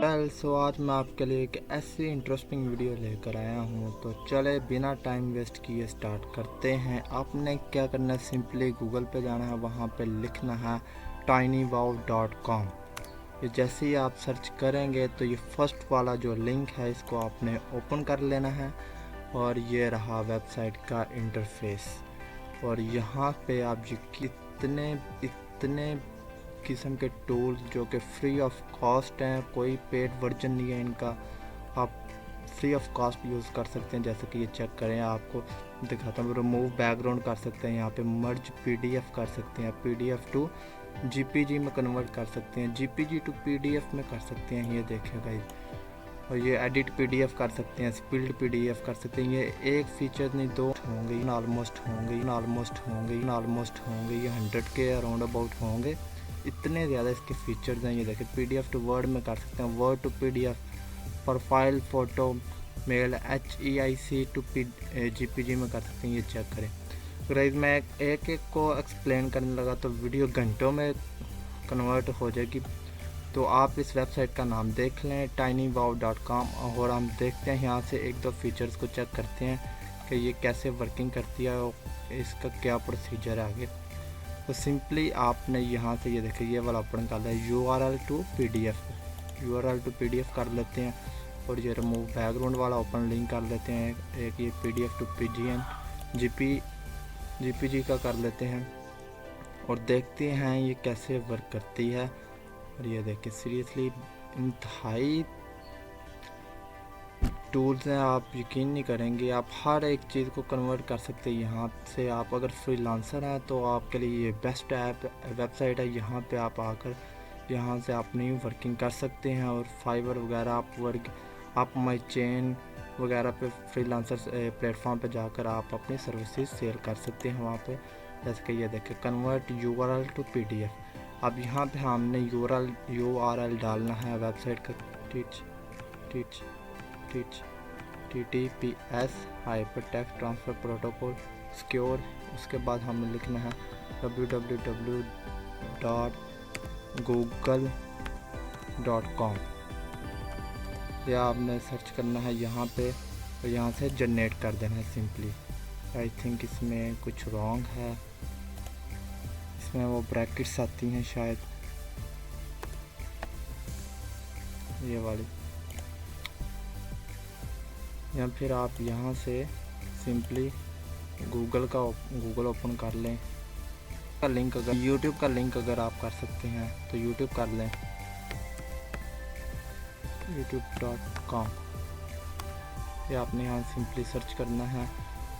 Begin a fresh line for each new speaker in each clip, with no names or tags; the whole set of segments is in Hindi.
सो आज मैं आपके लिए एक ऐसी इंटरेस्टिंग वीडियो लेकर आया हूँ। तो चले बिना टाइम वेस्ट किए स्टार्ट करते हैं। आपने क्या करना है, सिंपली गूगल पे जाना है, वहाँ पे लिखना है tinywow.com। ये जैसे ही आप सर्च करेंगे तो ये फर्स्ट वाला जो लिंक है इसको आपने ओपन कर लेना है और ये रहा वेबसाइट का इंटरफेस। और यहाँ पे आप जो इतने किस्म के टूल्स जो कि फ्री ऑफ कॉस्ट हैं, कोई पेड वर्जन नहीं है इनका, आप फ्री ऑफ कॉस्ट यूज़ कर सकते हैं। जैसे कि ये चेक करें, आपको दिखाता हूँ। रिमूव बैकग्राउंड कर सकते हैं, यहाँ पे मर्ज पीडीएफ कर सकते हैं, पीडीएफ टू जीपीजी में कन्वर्ट कर सकते हैं, जीपीजी टू पीडीएफ में कर सकते हैं, ये देखें गाइस। और ये एडिट पीडीएफ कर सकते हैं, स्पिल्ड पीडीएफ कर सकते हैं। ये एक फीचर नहीं, दो होंगे, ऑलमोस्ट होंगे, ये 100 के अराउंड अबाउट होंगे। इतने ज़्यादा इसके फीचर्स हैं। ये देखिए, पीडीएफ टू वर्ड में कर सकते हैं, word to PDF, profile photo मेल HEIC टू जीपीजी में कर सकते हैं। ये चेक करें गाइस। मैं एक को एक्सप्लेन करने लगा तो वीडियो घंटों में कन्वर्ट हो जाएगी। तो आप इस वेबसाइट का नाम देख लें, tinywow.com। और हम देखते हैं यहाँ से एक दो फीचर्स को चेक करते हैं कि ये कैसे वर्किंग करती है और इसका क्या प्रोसीजर है आगे। तो सिंपली आपने यहाँ से ये देखिए, ये वाला ओपन कर लिया, URL टू PDF कर लेते हैं। और ये रिमूव बैकग्राउंड वाला ओपन लिंक कर लेते हैं, एक ये PDF टू जीपीजी का कर लेते हैं और देखते हैं ये कैसे वर्क करती है। और ये देखिए, सीरियसली इंतहाई टूल्स हैं, आप यकीन नहीं करेंगे, आप हर एक चीज़ को कन्वर्ट कर सकते हैं यहाँ से। आप अगर फ्रीलांसर हैं तो आपके लिए ये बेस्ट वेबसाइट है। यहाँ पे आप आकर यहाँ से अपनी वर्किंग कर सकते हैं। और फाइवर वगैरह आप माई चेन वगैरह पे फ्रीलांसर प्लेटफॉर्म पे जाकर आप अपनी सर्विसेज सेल कर सकते हैं वहाँ पे। जैसे कि ये देखें, कन्वर्ट URL टू PDF। अब यहाँ पे हमने URL डालना है वेबसाइट का, TTPS hypertext transfer protocol secure. उसके बाद हमें लिखना है www.google.com। या आपने सर्च करना है यहाँ पे और यहाँ से जनरेट कर देना है सिंपली। आई थिंक इसमें कुछ रॉन्ग है, इसमें वो ब्रैकेट्स आती हैं शायद, ये वाली। या फिर आप यहाँ से सिंपली गूगल ओपन कर लें का लिंक, अगर यूट्यूब का लिंक अगर आप कर सकते हैं तो यूट्यूब कर लें, youtube.com। ये आपने यहाँ सिंपली सर्च करना है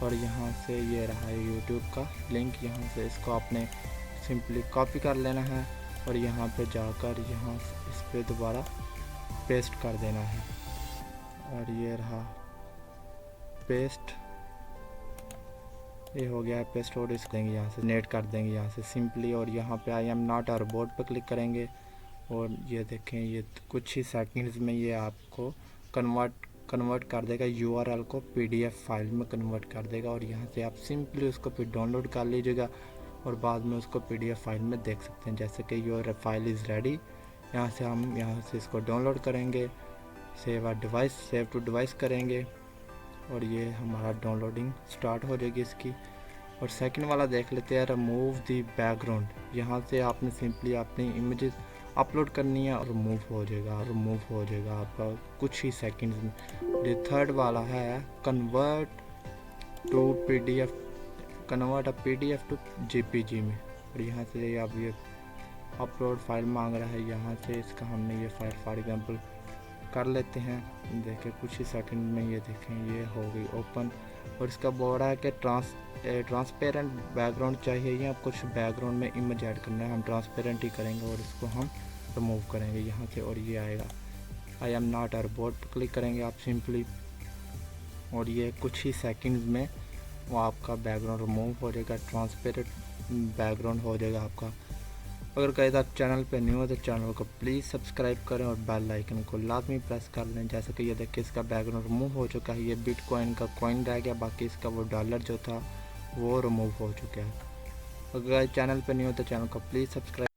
और यहाँ से ये रहा है यूट्यूब का लिंक। यहाँ से इसको आपने सिंपली कॉपी कर लेना है और यहाँ पे जाकर यहाँ इस पे दोबारा पेस्ट कर देना है। और ये रहा पेस्ट, ये हो गया पेस्ट। और इस देंगे यहाँ से नेट कर देंगे यहाँ से सिंपली। और यहाँ पे I am not a robot पर क्लिक करेंगे और ये देखें, ये कुछ ही सेकंड्स में ये आपको कन्वर्ट कर देगा, URL को PDF फाइल में कन्वर्ट कर देगा। और यहाँ से आप सिंपली उसको फिर डाउनलोड कर लीजिएगा और बाद में उसको PDF फाइल में देख सकते हैं। जैसे कि योर फाइल इज़ रेडी, यहाँ से हम यहाँ से इसको डाउनलोड करेंगे, सेव टू डिवाइस करेंगे और ये हमारा डाउनलोडिंग स्टार्ट हो जाएगी इसकी। और सेकंड वाला देख लेते हैं, रिमूव दी बैकग्राउंड। यहाँ से आपने सिंपली अपनी इमेजेस अपलोड करनी है और रिमूव हो जाएगा आपका कुछ ही सेकंड्स में। ये थर्ड वाला है, convert a PDF to JPG में। और यहाँ से अब ये अपलोड फाइल मांग रहा है, यहाँ से इसका हमने ये फाइल फॉर एग्जांपल कर लेते हैं। देखें कुछ ही सेकंड में ये देखें ये हो गई ओपन। और इसका बोल रहा है कि ट्रांसपेरेंट बैकग्राउंड चाहिए, या कुछ बैकग्राउंड में इमेज ऐड करना है, हम ट्रांसपेरेंट ही करेंगे और इसको हम रिमूव करेंगे यहाँ से। और ये आएगा I am not a robot पर क्लिक करेंगे आप सिंपली और ये कुछ ही सेकंड्स में वो आपका बैकग्राउंड रिमूव हो जाएगा, ट्रांसपेरेंट बैकग्राउंड हो जाएगा आपका। अगर कहीं आप चैनल पे न्यू हो तो चैनल को प्लीज़ सब्सक्राइब करें और बेल आइकन को लाजमी प्रेस कर लें। जैसे कि ये देखिए, इसका बैकग्राउंड रिमूव हो चुका है। ये बिटकॉइन का कॉइन रह गया, बाकी इसका वो डॉलर जो था वो रिमूव हो चुका है। अगर चैनल पे न्यू हो तो चैनल को प्लीज़ सब्सक्राइब